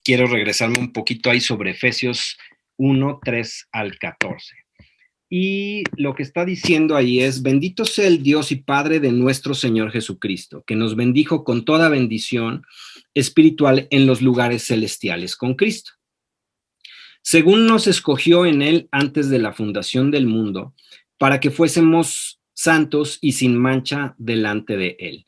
quiero regresarme un poquito ahí sobre Efesios 1, 3 al 14. Y lo que está diciendo ahí es: bendito sea el Dios y Padre de nuestro Señor Jesucristo, que nos bendijo con toda bendición espiritual en los lugares celestiales con Cristo, según nos escogió en él antes de la fundación del mundo, para que fuésemos santos y sin mancha delante de él.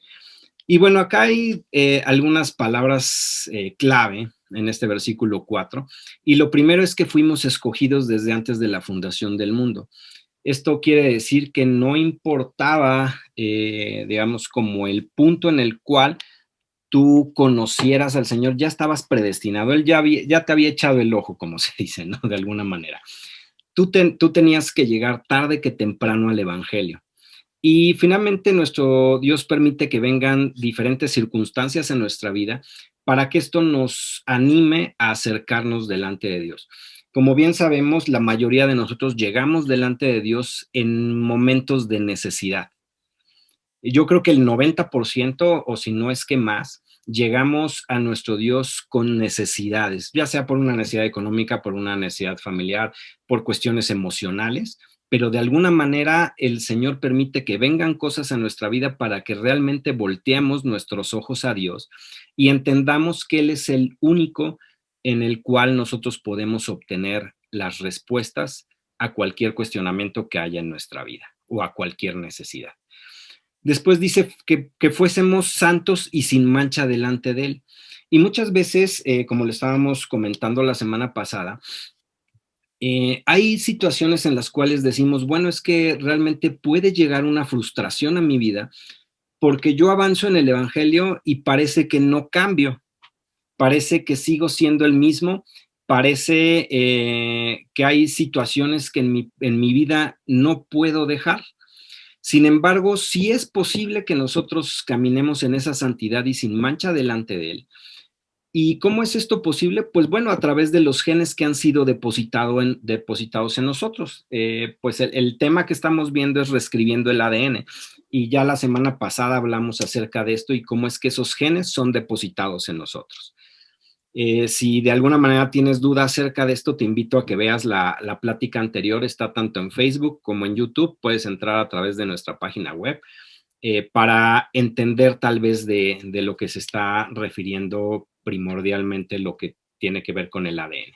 Y bueno, acá hay algunas palabras clave en este versículo 4. Y lo primero es que fuimos escogidos desde antes de la fundación del mundo. Esto quiere decir que no importaba, digamos, como el punto en el cual tú conocieras al Señor, ya estabas predestinado. Él ya te había echado el ojo, como se dice, ¿no? De alguna manera. Tú tenías que llegar tarde que temprano al Evangelio. Y finalmente nuestro Dios permite que vengan diferentes circunstancias en nuestra vida para que esto nos anime a acercarnos delante de Dios. Como bien sabemos, la mayoría de nosotros llegamos delante de Dios en momentos de necesidad. Yo creo que el 90%, o si no es que más, llegamos a nuestro Dios con necesidades, ya sea por una necesidad económica, por una necesidad familiar, por cuestiones emocionales, pero de alguna manera el Señor permite que vengan cosas a nuestra vida para que realmente volteemos nuestros ojos a Dios y entendamos que Él es el único en el cual nosotros podemos obtener las respuestas a cualquier cuestionamiento que haya en nuestra vida o a cualquier necesidad. Después dice que fuésemos santos y sin mancha delante de Él. Y muchas veces, como le estábamos comentando la semana pasada, hay situaciones en las cuales decimos, bueno, es que realmente puede llegar una frustración a mi vida porque yo avanzo en el Evangelio y parece que no cambio, parece que sigo siendo el mismo, parece que hay situaciones que en mi vida no puedo dejar. Sin embargo, sí es posible que nosotros caminemos en esa santidad y sin mancha delante de Él. ¿Y cómo es esto posible? Pues bueno, a través de los genes que han sido depositados en nosotros. Pues el tema que estamos viendo es reescribiendo el ADN. Y ya la semana pasada hablamos acerca de esto y cómo es que esos genes son depositados en nosotros. Si de alguna manera tienes duda acerca de esto, te invito a que veas la plática anterior. Está tanto en Facebook como en YouTube. Puedes entrar a través de nuestra página web para entender tal vez de lo que se está refiriendo primordialmente, lo que tiene que ver con el ADN.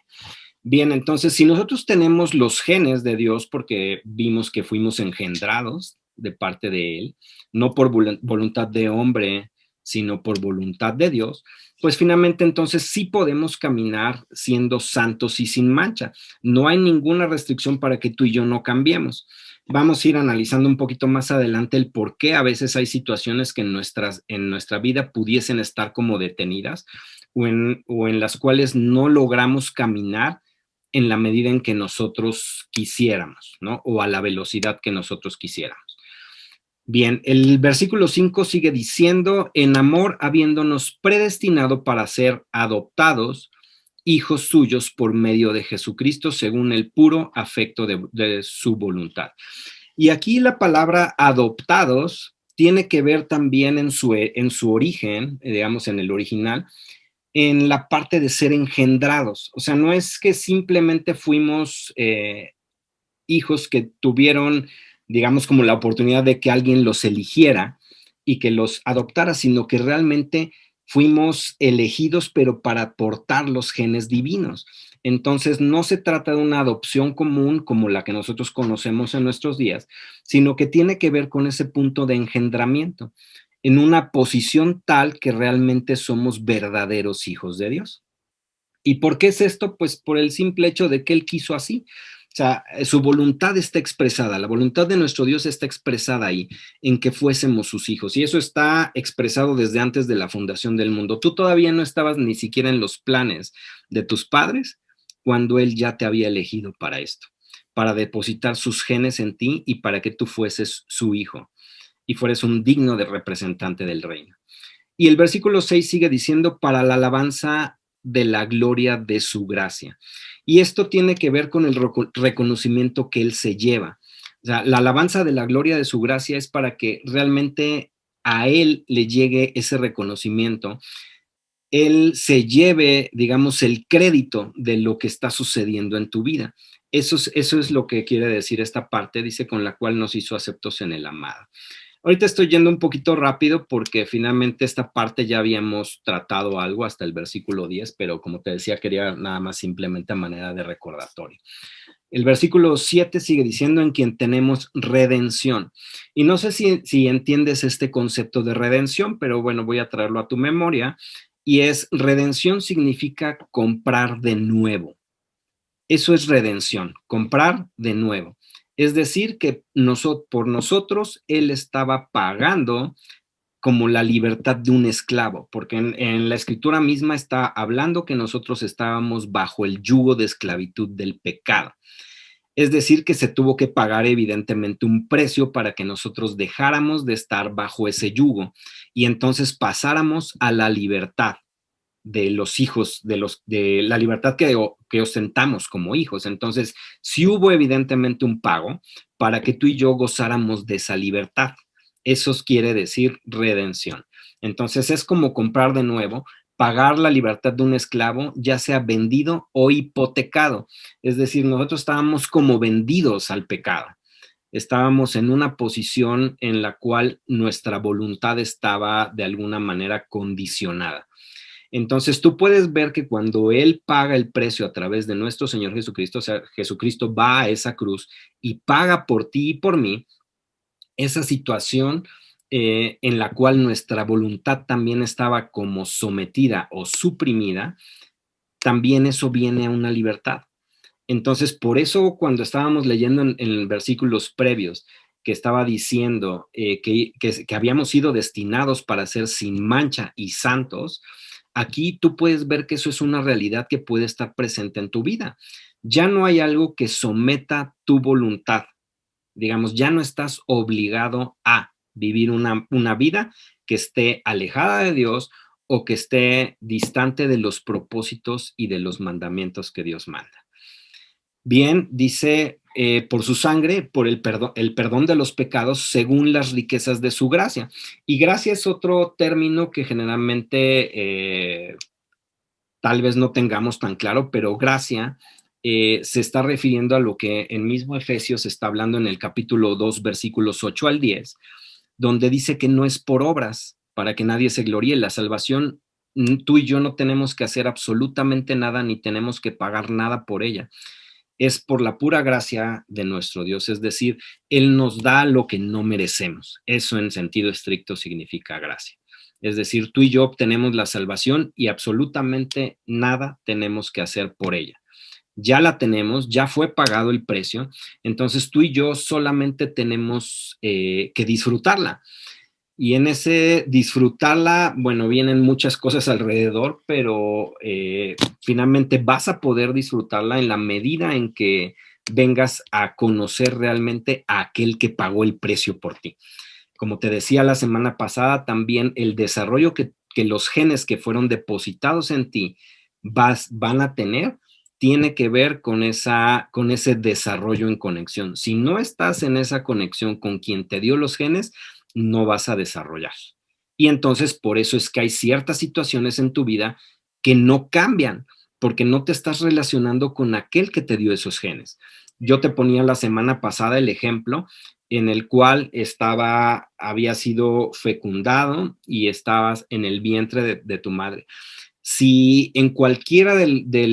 Bien, entonces, si nosotros tenemos los genes de Dios, porque vimos que fuimos engendrados de parte de Él, no por voluntad de hombre, sino por voluntad de Dios, pues finalmente entonces sí podemos caminar siendo santos y sin mancha. No hay ninguna restricción para que tú y yo no cambiemos. Vamos a ir analizando un poquito más adelante el por qué a veces hay situaciones que en nuestra vida pudiesen estar como detenidas o en las cuales no logramos caminar en la medida en que nosotros quisiéramos, ¿no? O a la velocidad que nosotros quisiéramos. Bien, el versículo 5 sigue diciendo: en amor habiéndonos predestinado para ser adoptados hijos suyos por medio de Jesucristo según el puro afecto de su voluntad. Y aquí la palabra adoptados tiene que ver también en su origen, digamos en el original, en la parte de ser engendrados. O sea, no es que simplemente fuimos hijos que tuvieron, digamos, como la oportunidad de que alguien los eligiera y que los adoptara, sino que realmente fuimos elegidos, pero para portar los genes divinos. Entonces, no se trata de una adopción común como la que nosotros conocemos en nuestros días, sino que tiene que ver con ese punto de engendramiento, en una posición tal que realmente somos verdaderos hijos de Dios. ¿Y por qué es esto? Pues por el simple hecho de que Él quiso así. O sea, su voluntad está expresada, la voluntad de nuestro Dios está expresada ahí, en que fuésemos sus hijos. Y eso está expresado desde antes de la fundación del mundo. Tú todavía no estabas ni siquiera en los planes de tus padres cuando Él ya te había elegido para esto, para depositar sus genes en ti y para que tú fueses su hijo y fueres un digno de representante del reino. Y el versículo 6 sigue diciendo: para la alabanza de la gloria de su gracia. Y esto tiene que ver con el reconocimiento que Él se lleva. O sea, la alabanza de la gloria de su gracia es para que realmente a Él le llegue ese reconocimiento él se lleve, digamos, el crédito de lo que está sucediendo en tu vida. Eso es lo que quiere decir esta parte, dice, con la cual nos hizo aceptos en el amado. Ahorita estoy yendo un poquito rápido porque finalmente esta parte ya habíamos tratado algo hasta el versículo 10, pero como te decía, quería nada más simplemente a manera de recordatorio. El versículo 7 sigue diciendo en quien tenemos redención. Y no sé si entiendes este concepto de redención, pero bueno, voy a traerlo a tu memoria. Y es, redención significa comprar de nuevo. Eso es redención, comprar de nuevo. Es decir, que por nosotros Él estaba pagando como la libertad de un esclavo, porque en la escritura misma está hablando que nosotros estábamos bajo el yugo de esclavitud del pecado. Es decir, que se tuvo que pagar evidentemente un precio para que nosotros dejáramos de estar bajo ese yugo y entonces pasáramos a la libertad de los hijos, de la libertad que ostentamos como hijos. Entonces, sí hubo evidentemente un pago para que tú y yo gozáramos de esa libertad. Eso quiere decir redención. Entonces, es como comprar de nuevo, pagar la libertad de un esclavo, ya sea vendido o hipotecado. Es decir, nosotros estábamos como vendidos al pecado. Estábamos en una posición en la cual nuestra voluntad estaba de alguna manera condicionada. Entonces tú puedes ver que cuando Él paga el precio a través de nuestro Señor Jesucristo, o sea, Jesucristo va a esa cruz y paga por ti y por mí, esa situación en la cual nuestra voluntad también estaba como sometida o suprimida, también eso viene a una libertad. Entonces, por eso cuando estábamos leyendo en versículos previos, que estaba diciendo que habíamos sido destinados para ser sin mancha y santos, aquí tú puedes ver que eso es una realidad que puede estar presente en tu vida. Ya no hay algo que someta tu voluntad. Digamos, ya no estás obligado a vivir una vida que esté alejada de Dios o que esté distante de los propósitos y de los mandamientos que Dios manda. Bien, dice, por su sangre, por el perdón de los pecados, según las riquezas de su gracia. Y gracia es otro término que generalmente tal vez no tengamos tan claro, pero gracia se está refiriendo a lo que en mismo Efesios está hablando en el capítulo 2, versículos 8 al 10, donde dice que no es por obras para que nadie se gloríe. La salvación, tú y yo no tenemos que hacer absolutamente nada ni tenemos que pagar nada por ella. Es por la pura gracia de nuestro Dios, es decir, Él nos da lo que no merecemos. Eso en sentido estricto significa gracia. Es decir, tú y yo obtenemos la salvación y absolutamente nada tenemos que hacer por ella. Ya la tenemos, ya fue pagado el precio, entonces tú y yo solamente tenemos que disfrutarla. Y en ese disfrutarla, bueno, vienen muchas cosas alrededor, pero finalmente vas a poder disfrutarla en la medida en que vengas a conocer realmente a aquel que pagó el precio por ti. Como te decía la semana pasada, también el desarrollo que los genes que fueron depositados en ti van a tener tiene que ver con ese desarrollo en conexión. Si no estás en esa conexión con quien te dio los genes, no vas a desarrollar. Y entonces por eso es que hay ciertas situaciones en tu vida que no cambian, porque no te estás relacionando con aquel que te dio esos genes. Yo te ponía la semana pasada el ejemplo en el cual había sido fecundado y estabas en el vientre de tu madre. Si en cualquiera de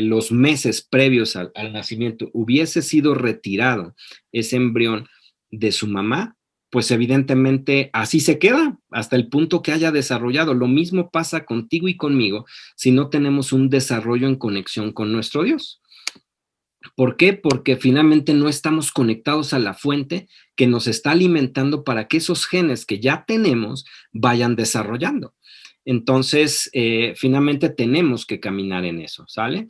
los meses previos al nacimiento hubiese sido retirado ese embrión de su mamá, pues evidentemente así se queda hasta el punto que haya desarrollado. Lo mismo pasa contigo y conmigo si no tenemos un desarrollo en conexión con nuestro Dios. ¿Por qué? Porque finalmente no estamos conectados a la fuente que nos está alimentando para que esos genes que ya tenemos vayan desarrollando. Entonces, finalmente tenemos que caminar en eso, ¿sale?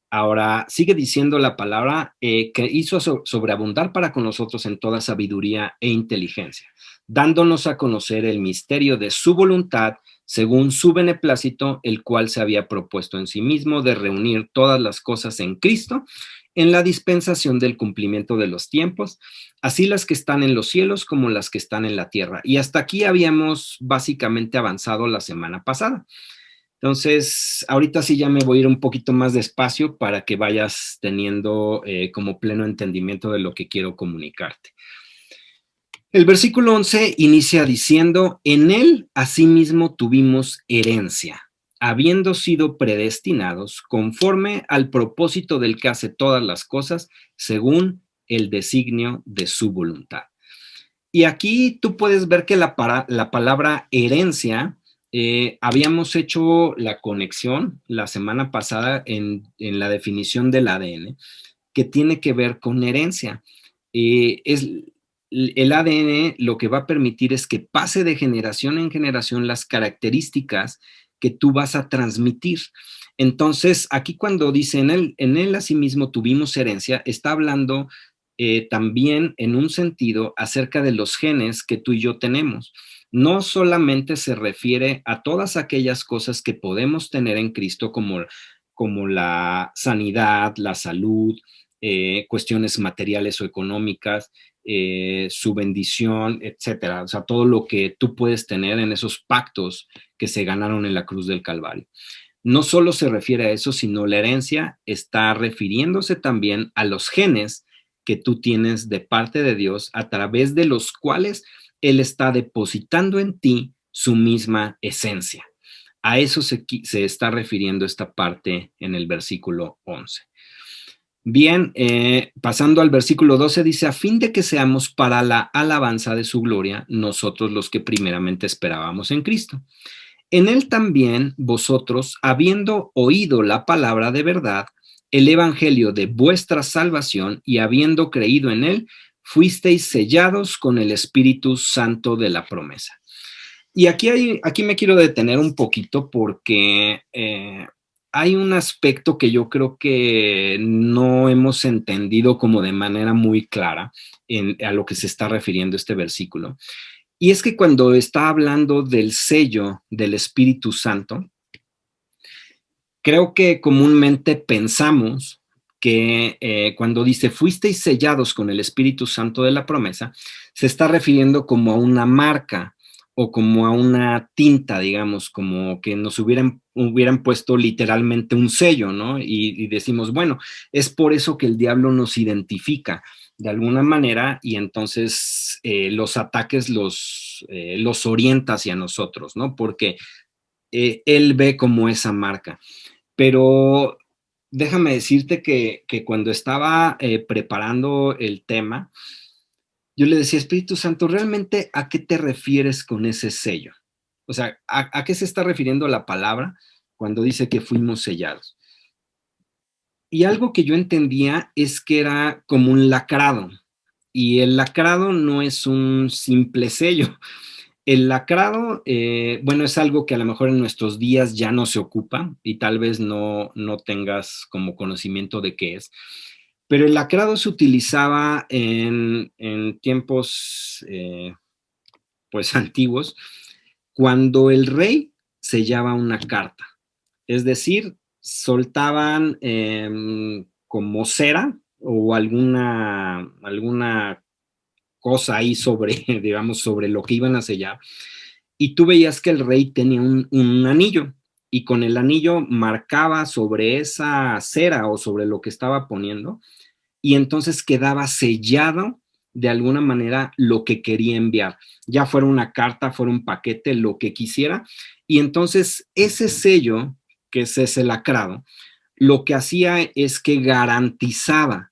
Ahora, sigue diciendo la palabra que hizo sobreabundar para con nosotros en toda sabiduría e inteligencia, dándonos a conocer el misterio de su voluntad según su beneplácito, el cual se había propuesto en sí mismo de reunir todas las cosas en Cristo, en la dispensación del cumplimiento de los tiempos, así las que están en los cielos como las que están en la tierra. Y hasta aquí habíamos básicamente avanzado la semana pasada. Entonces, ahorita sí ya me voy a ir un poquito más despacio para que vayas teniendo como pleno entendimiento de lo que quiero comunicarte. El versículo 11 inicia diciendo, en él asimismo tuvimos herencia, habiendo sido predestinados conforme al propósito del que hace todas las cosas, según el designio de su voluntad. Y aquí tú puedes ver que la palabra herencia, habíamos hecho la conexión la semana pasada en la definición del ADN, que tiene que ver con herencia. El ADN lo que va a permitir es que pase de generación en generación las características que tú vas a transmitir. Entonces, aquí cuando dice en él asimismo tuvimos herencia, está hablando también en un sentido acerca de los genes que tú y yo tenemos. No solamente se refiere a todas aquellas cosas que podemos tener en Cristo, como la sanidad, la salud, cuestiones materiales o económicas, su bendición, etcétera. O sea, todo lo que tú puedes tener en esos pactos que se ganaron en la cruz del Calvario. No solo se refiere a eso, sino la herencia está refiriéndose también a los genes que tú tienes de parte de Dios, a través de los cuales Él está depositando en ti su misma esencia. A eso se está refiriendo esta parte en el versículo 11. Bien, pasando al versículo 12, dice, a fin de que seamos para la alabanza de su gloria, nosotros los que primeramente esperábamos en Cristo. En él también vosotros, habiendo oído la palabra de verdad, el evangelio de vuestra salvación, y habiendo creído en él, fuisteis sellados con el Espíritu Santo de la promesa. Y aquí me quiero detener un poquito porque hay un aspecto que yo creo que no hemos entendido como de manera muy clara a lo que se está refiriendo este versículo. Y es que cuando está hablando del sello del Espíritu Santo, creo que comúnmente pensamos que cuando dice fuisteis sellados con el Espíritu Santo de la promesa, se está refiriendo como a una marca o como a una tinta, digamos, como que nos hubieran puesto literalmente un sello, ¿no? Y decimos, bueno, es por eso que el diablo nos identifica de alguna manera y entonces los ataques los orienta hacia nosotros, ¿no? Porque él ve como esa marca. Pero déjame decirte que cuando estaba preparando el tema, yo le decía, Espíritu Santo, ¿realmente a qué te refieres con ese sello? O sea, ¿a qué se está refiriendo la palabra cuando dice que fuimos sellados? Y algo que yo entendía es que era como un lacrado, y el lacrado no es un simple sello. El lacrado, bueno, es algo que a lo mejor en nuestros días ya no se ocupa y tal vez no tengas como conocimiento de qué es, pero el lacrado se utilizaba en tiempos pues antiguos cuando el rey sellaba una carta, es decir, soltaban como cera o alguna cosa ahí sobre, digamos, sobre lo que iban a sellar, y tú veías que el rey tenía un anillo, y con el anillo marcaba sobre esa cera o sobre lo que estaba poniendo, y entonces quedaba sellado de alguna manera lo que quería enviar, ya fuera una carta, fuera un paquete, lo que quisiera, y entonces ese sello, que es ese lacrado, lo que hacía es que garantizaba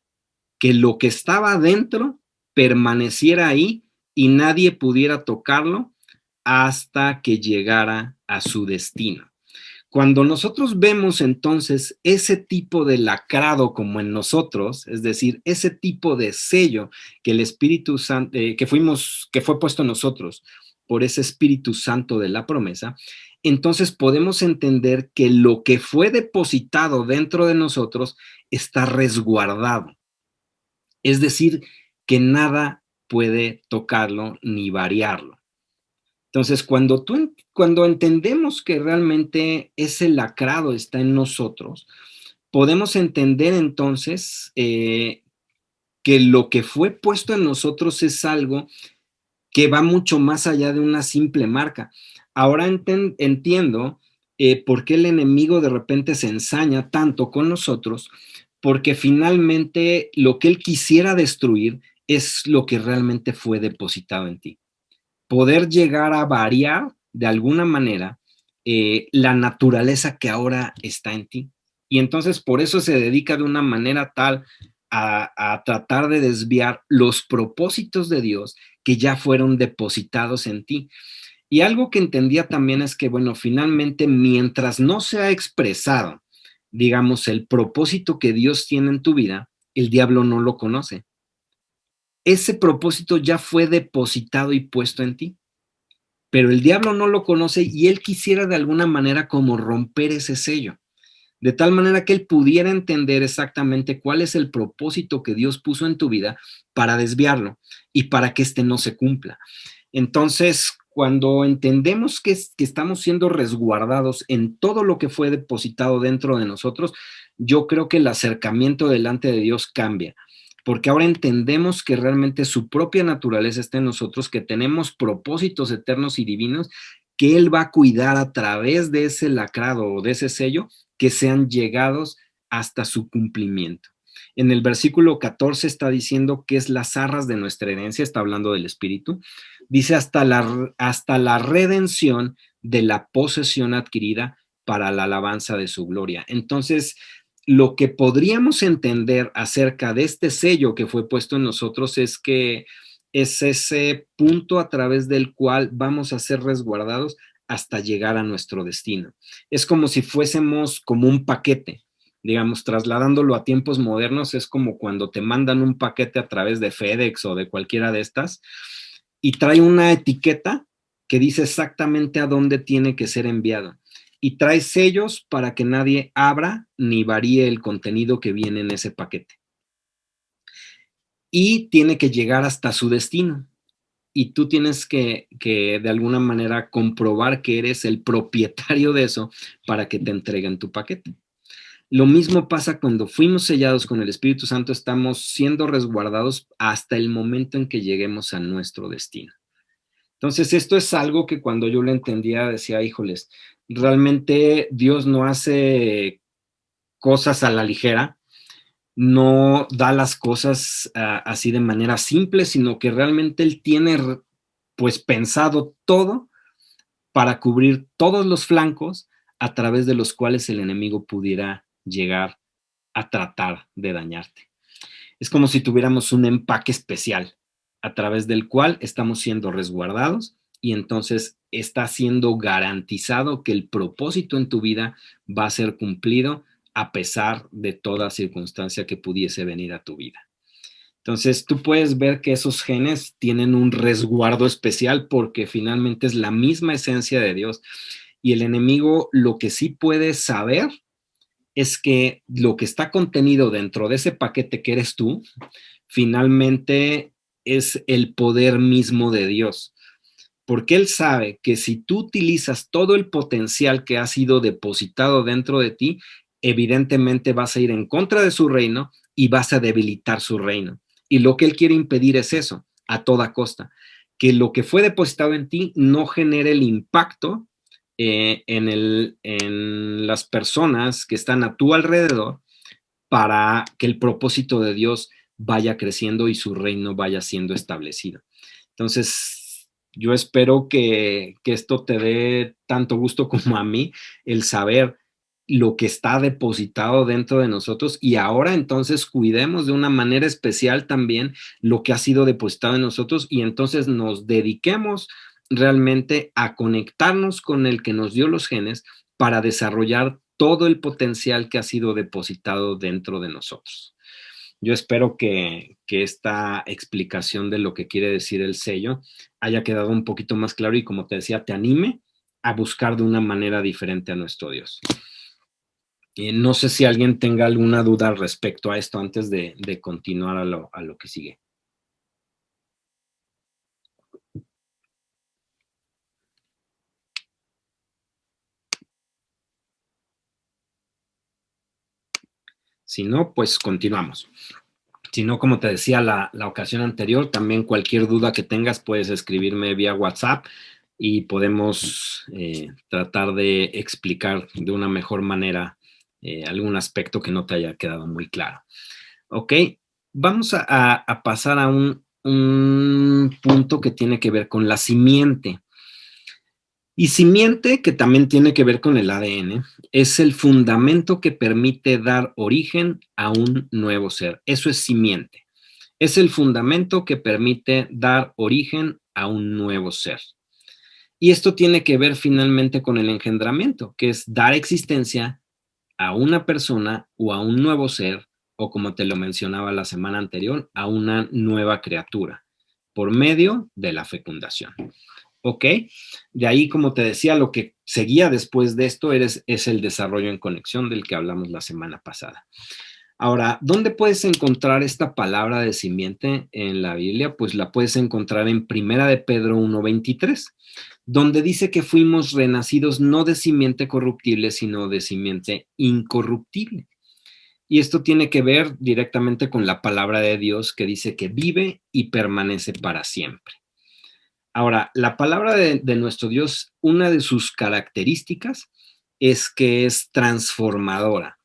que lo que estaba adentro permaneciera ahí y nadie pudiera tocarlo hasta que llegara a su destino. Cuando nosotros vemos entonces ese tipo de lacrado como en nosotros, es decir, ese tipo de sello que el Espíritu Santo, que fue puesto en nosotros, por ese Espíritu Santo de la promesa, entonces podemos entender que lo que fue depositado dentro de nosotros está resguardado. Es decir, que nada puede tocarlo ni variarlo. Entonces, cuando entendemos que realmente ese lacrado está en nosotros, podemos entender entonces que lo que fue puesto en nosotros es algo que va mucho más allá de una simple marca. Ahora entiendo por qué el enemigo de repente se ensaña tanto con nosotros, porque finalmente lo que él quisiera destruir es lo que realmente fue depositado en ti. Poder llegar a variar de alguna manera la naturaleza que ahora está en ti. Y entonces por eso se dedica de una manera tal a tratar de desviar los propósitos de Dios que ya fueron depositados en ti. Y algo que entendía también es que, bueno, finalmente, mientras no se ha expresado, digamos, el propósito que Dios tiene en tu vida, el diablo no lo conoce. Ese propósito ya fue depositado y puesto en ti, pero el diablo no lo conoce y él quisiera de alguna manera como romper ese sello, de tal manera que él pudiera entender exactamente cuál es el propósito que Dios puso en tu vida para desviarlo y para que éste no se cumpla. Entonces, cuando entendemos que estamos siendo resguardados en todo lo que fue depositado dentro de nosotros, yo creo que el acercamiento delante de Dios cambia, porque ahora entendemos que realmente su propia naturaleza está en nosotros, que tenemos propósitos eternos y divinos que Él va a cuidar a través de ese lacrado o de ese sello, que sean llegados hasta su cumplimiento. En el versículo 14 está diciendo que es las arras de nuestra herencia, está hablando del Espíritu. Dice hasta la redención de la posesión adquirida para la alabanza de su gloria. Entonces, lo que podríamos entender acerca de este sello que fue puesto en nosotros es que es ese punto a través del cual vamos a ser resguardados hasta llegar a nuestro destino. Es como si fuésemos como un paquete, digamos, trasladándolo a tiempos modernos, es como cuando te mandan un paquete a través de FedEx o de cualquiera de estas y trae una etiqueta que dice exactamente a dónde tiene que ser enviado. Y trae sellos para que nadie abra ni varíe el contenido que viene en ese paquete. Y tiene que llegar hasta su destino. Y tú tienes que de alguna manera comprobar que eres el propietario de eso para que te entreguen tu paquete. Lo mismo pasa cuando fuimos sellados con el Espíritu Santo, estamos siendo resguardados hasta el momento en que lleguemos a nuestro destino. Entonces, esto es algo que cuando yo lo entendía decía, híjoles, realmente Dios no hace cosas a la ligera, no da las cosas así de manera simple, sino que realmente Él tiene pues pensado todo para cubrir todos los flancos a través de los cuales el enemigo pudiera llegar a tratar de dañarte. Es como si tuviéramos un empaque especial a través del cual estamos siendo resguardados y entonces está siendo garantizado que el propósito en tu vida va a ser cumplido a pesar de toda circunstancia que pudiese venir a tu vida. Entonces, tú puedes ver que esos genes tienen un resguardo especial porque finalmente es la misma esencia de Dios. Y el enemigo lo que sí puede saber es que lo que está contenido dentro de ese paquete que eres tú, finalmente es el poder mismo de Dios. Porque Él sabe que si tú utilizas todo el potencial que ha sido depositado dentro de ti, evidentemente vas a ir en contra de su reino y vas a debilitar su reino. Y lo que Él quiere impedir es eso, a toda costa, que lo que fue depositado en ti no genere el impacto en las personas que están a tu alrededor para que el propósito de Dios vaya creciendo y su reino vaya siendo establecido. Entonces, yo espero que esto te dé tanto gusto como a mí, el saber lo que está depositado dentro de nosotros y ahora entonces cuidemos de una manera especial también lo que ha sido depositado en nosotros y entonces nos dediquemos realmente a conectarnos con el que nos dio los genes para desarrollar todo el potencial que ha sido depositado dentro de nosotros. Yo espero que esta explicación de lo que quiere decir el sello haya quedado un poquito más claro y, como te decía, te anime a buscar de una manera diferente a nuestro Dios. No sé si alguien tenga alguna duda al respecto a esto antes de continuar a lo que sigue. Si no, pues continuamos. Si no, como te decía la ocasión anterior, también cualquier duda que tengas puedes escribirme vía WhatsApp y podemos tratar de explicar de una mejor manera algún aspecto que no te haya quedado muy claro. Ok, vamos a pasar a un punto que tiene que ver con la simiente. Y simiente, que también tiene que ver con el ADN, es el fundamento que permite dar origen a un nuevo ser. Eso es simiente. Es el fundamento que permite dar origen a un nuevo ser. Y esto tiene que ver finalmente con el engendramiento, que es dar existencia a una persona o a un nuevo ser, o como te lo mencionaba la semana anterior, a una nueva criatura, por medio de la fecundación. ¿Ok? De ahí, como te decía, lo que seguía después de esto es el desarrollo en conexión del que hablamos la semana pasada. Ahora, ¿dónde puedes encontrar esta palabra de simiente en la Biblia? Pues la puedes encontrar en Primera de Pedro 1:23, donde dice que fuimos renacidos no de simiente corruptible, sino de simiente incorruptible. Y esto tiene que ver directamente con la palabra de Dios que dice que vive y permanece para siempre. Ahora, la palabra de nuestro Dios, una de sus características es que es transformadora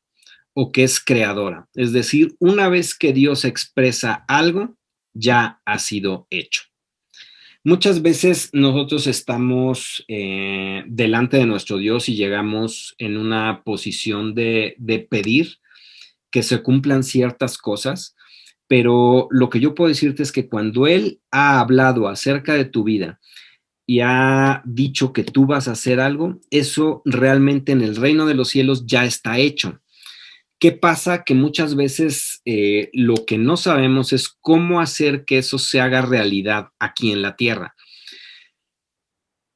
o que es creadora. Es decir, una vez que Dios expresa algo, ya ha sido hecho. Muchas veces nosotros estamos delante de nuestro Dios y llegamos en una posición de pedir que se cumplan ciertas cosas, pero lo que yo puedo decirte es que cuando Él ha hablado acerca de tu vida y ha dicho que tú vas a hacer algo, eso realmente en el reino de los cielos ya está hecho. ¿Qué pasa? Que muchas veces lo que no sabemos es cómo hacer que eso se haga realidad aquí en la tierra.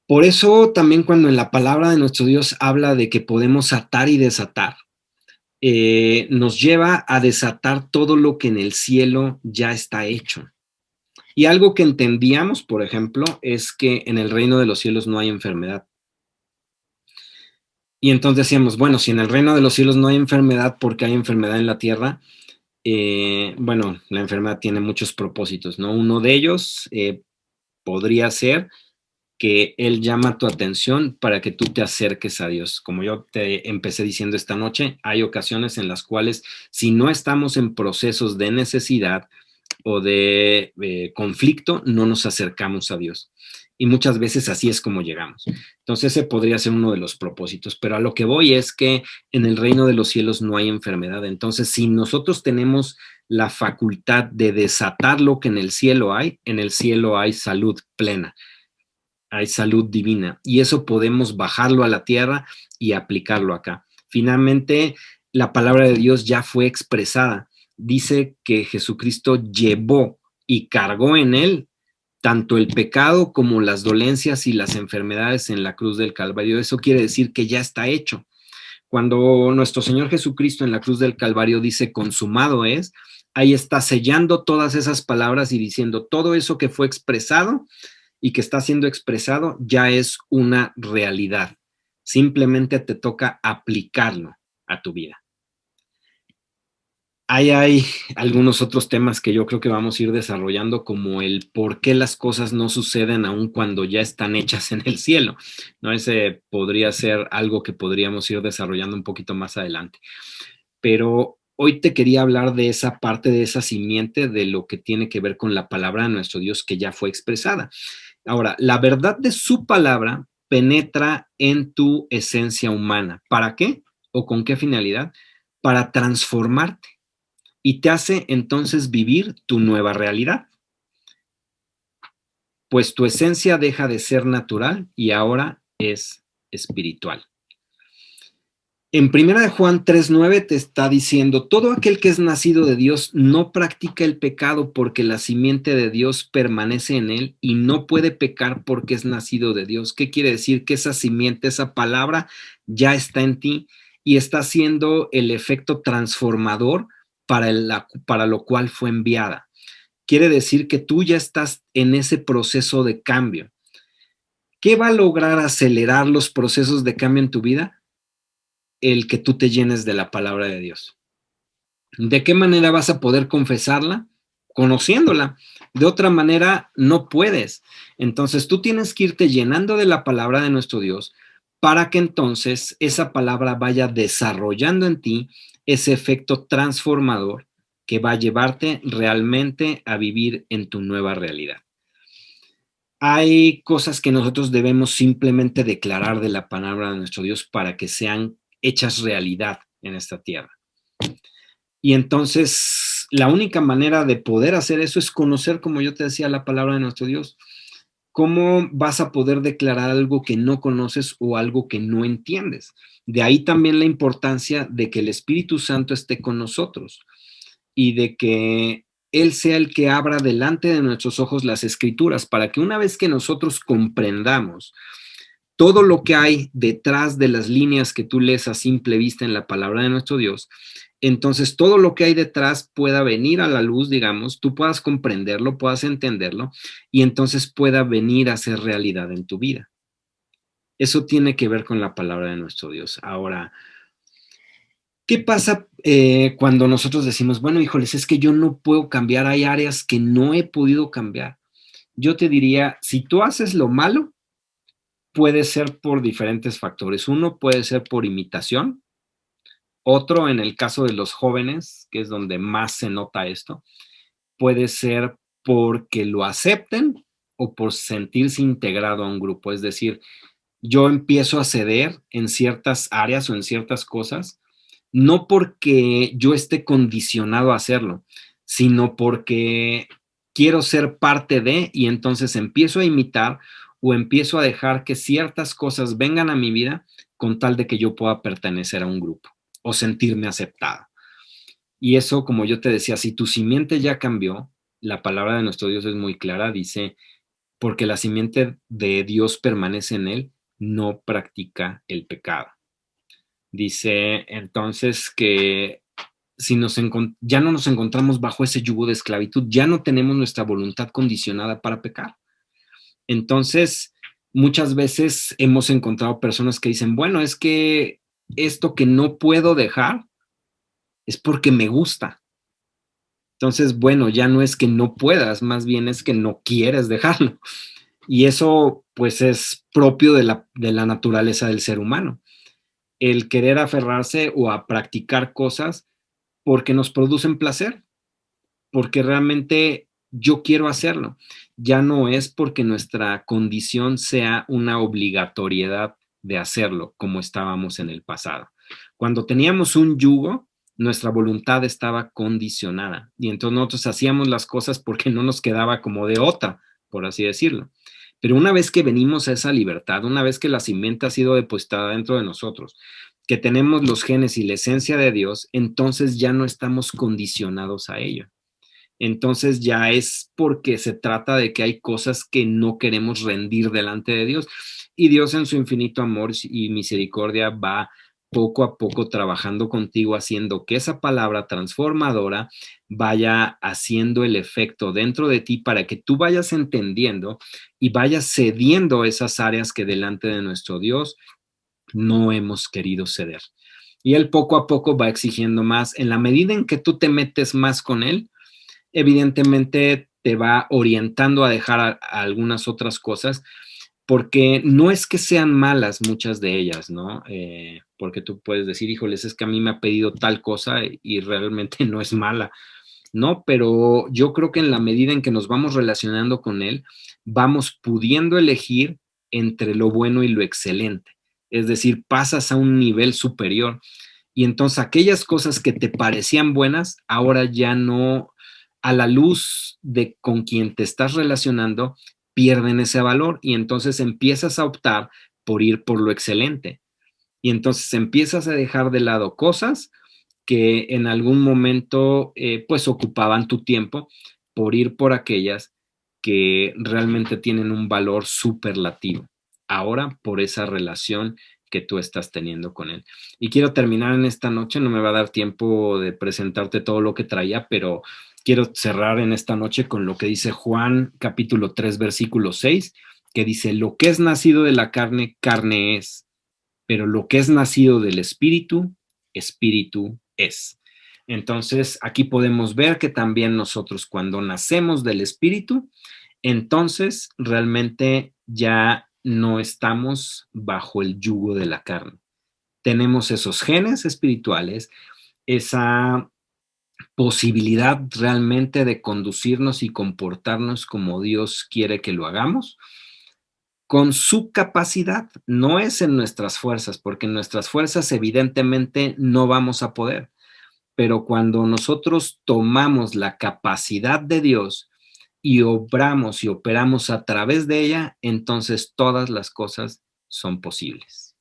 Por eso también cuando en la palabra de nuestro Dios habla de que podemos atar y desatar, nos lleva a desatar todo lo que en el cielo ya está hecho. Y algo que entendíamos, por ejemplo, es que en el reino de los cielos no hay enfermedad. Y entonces decíamos, bueno, si en el reino de los cielos no hay enfermedad, ¿por qué hay enfermedad en la tierra? Bueno, la enfermedad tiene muchos propósitos, ¿no? Uno de ellos podría ser que Él llama tu atención para que tú te acerques a Dios. Como yo te empecé diciendo esta noche, hay ocasiones en las cuales si no estamos en procesos de necesidad o de conflicto, no nos acercamos a Dios. Y muchas veces así es como llegamos. Entonces ese podría ser uno de los propósitos, pero a lo que voy es que en el reino de los cielos no hay enfermedad. Entonces, si nosotros tenemos la facultad de desatar lo que en el cielo hay, en el cielo hay salud plena, hay salud divina, y eso podemos bajarlo a la tierra y aplicarlo acá. Finalmente, la palabra de Dios ya fue expresada. Dice que Jesucristo llevó y cargó en él tanto el pecado como las dolencias y las enfermedades en la cruz del Calvario. Eso quiere decir que ya está hecho. Cuando nuestro Señor Jesucristo en la cruz del Calvario dice consumado es, ahí está sellando todas esas palabras y diciendo todo eso que fue expresado y que está siendo expresado ya es una realidad. Simplemente te toca aplicarlo a tu vida. Hay algunos otros temas que yo creo que vamos a ir desarrollando, como el por qué las cosas no suceden aún cuando ya están hechas en el cielo, ¿no? Ese podría ser algo que podríamos ir desarrollando un poquito más adelante. Pero hoy te quería hablar de esa parte, de esa simiente, de lo que tiene que ver con la palabra de nuestro Dios que ya fue expresada. Ahora, la verdad de su palabra penetra en tu esencia humana. ¿Para qué? ¿O con qué finalidad? Para transformarte y te hace entonces vivir tu nueva realidad. Pues tu esencia deja de ser natural y ahora es espiritual. En Primera de Juan 3:9 te está diciendo, todo aquel que es nacido de Dios no practica el pecado porque la simiente de Dios permanece en él y no puede pecar porque es nacido de Dios. ¿Qué quiere decir? Que esa simiente, esa palabra ya está en ti y está haciendo el efecto transformador para lo cual fue enviada. Quiere decir que tú ya estás en ese proceso de cambio. ¿Qué va a lograr acelerar los procesos de cambio en tu vida? El que tú te llenes de la palabra de Dios. ¿De qué manera vas a poder confesarla? Conociéndola. De otra manera, no puedes. Entonces, tú tienes que irte llenando de la palabra de nuestro Dios para que entonces esa palabra vaya desarrollando en ti ese efecto transformador que va a llevarte realmente a vivir en tu nueva realidad. Hay cosas que nosotros debemos simplemente declarar de la palabra de nuestro Dios para que sean hechas realidad en esta tierra. Y entonces, la única manera de poder hacer eso es conocer, como yo te decía, la palabra de nuestro Dios. ¿Cómo vas a poder declarar algo que no conoces o algo que no entiendes? De ahí también la importancia de que el Espíritu Santo esté con nosotros y de que Él sea el que abra delante de nuestros ojos las escrituras para que una vez que nosotros comprendamos todo lo que hay detrás de las líneas que tú lees a simple vista en la palabra de nuestro Dios, entonces todo lo que hay detrás pueda venir a la luz, digamos, tú puedas comprenderlo, puedas entenderlo y entonces pueda venir a ser realidad en tu vida. Eso tiene que ver con la palabra de nuestro Dios. Ahora, ¿qué pasa cuando nosotros decimos, bueno, híjoles, es que yo no puedo cambiar, hay áreas que no he podido cambiar? Yo te diría, si tú haces lo malo, puede ser por diferentes factores. Uno puede ser por imitación, otro en el caso de los jóvenes, que es donde más se nota esto, puede ser porque lo acepten o por sentirse integrado a un grupo. Es decir, yo empiezo a ceder en ciertas áreas o en ciertas cosas, no porque yo esté condicionado a hacerlo, sino porque quiero ser parte de y entonces empiezo a imitar o empiezo a dejar que ciertas cosas vengan a mi vida con tal de que yo pueda pertenecer a un grupo o sentirme aceptado. Y eso, como yo te decía, si tu simiente ya cambió, la palabra de nuestro Dios es muy clara, dice, porque la simiente de Dios permanece en él, no practica el pecado. Dice entonces que si ya no nos encontramos bajo ese yugo de esclavitud, ya no tenemos nuestra voluntad condicionada para pecar. Entonces, muchas veces hemos encontrado personas que dicen, bueno, es que esto que no puedo dejar es porque me gusta. Entonces, bueno, ya no es que no puedas, más bien es que no quieres dejarlo. Y eso, pues, es propio de la naturaleza del ser humano. El querer aferrarse o a practicar cosas porque nos producen placer, porque realmente yo quiero hacerlo. Ya no es porque nuestra condición sea una obligatoriedad de hacerlo como estábamos en el pasado. Cuando teníamos un yugo, nuestra voluntad estaba condicionada y entonces nosotros hacíamos las cosas porque no nos quedaba como de otra, por así decirlo. Pero una vez que venimos a esa libertad, una vez que la simiente ha sido depositada dentro de nosotros, que tenemos los genes y la esencia de Dios, entonces ya no estamos condicionados a ello. Entonces ya es porque se trata de que hay cosas que no queremos rendir delante de Dios y Dios en su infinito amor y misericordia va poco a poco trabajando contigo, haciendo que esa palabra transformadora vaya haciendo el efecto dentro de ti para que tú vayas entendiendo y vayas cediendo esas áreas que delante de nuestro Dios no hemos querido ceder. Y Él poco a poco va exigiendo más. En la medida en que tú te metes más con Él, evidentemente te va orientando a dejar a algunas otras cosas, porque no es que sean malas muchas de ellas, ¿no? Porque tú puedes decir, híjoles, es que a mí me ha pedido tal cosa y realmente no es mala, ¿no? Pero yo creo que en la medida en que nos vamos relacionando con Él, vamos pudiendo elegir entre lo bueno y lo excelente. Es decir, pasas a un nivel superior y entonces aquellas cosas que te parecían buenas, ahora ya no, a la luz de con quien te estás relacionando, pierden ese valor y entonces empiezas a optar por ir por lo excelente. y entonces empiezas a dejar de lado cosas que en algún momento pues ocupaban tu tiempo por ir por aquellas que realmente tienen un valor superlativo. Ahora por esa relación que tú estás teniendo con él. Y quiero terminar en esta noche, no me va a dar tiempo de presentarte todo lo que traía, pero quiero cerrar en esta noche con lo que dice Juan capítulo 3 versículo 6, que dice, lo que es nacido de la carne, carne es, pero lo que es nacido del espíritu, espíritu es. Entonces, aquí podemos ver que también nosotros cuando nacemos del espíritu, entonces realmente ya no estamos bajo el yugo de la carne. Tenemos esos genes espirituales, esa posibilidad realmente de conducirnos y comportarnos como Dios quiere que lo hagamos, con su capacidad, no es en nuestras fuerzas, porque en nuestras fuerzas evidentemente no vamos a poder, pero cuando nosotros tomamos la capacidad de Dios y obramos y operamos a través de ella, entonces todas las cosas son posibles.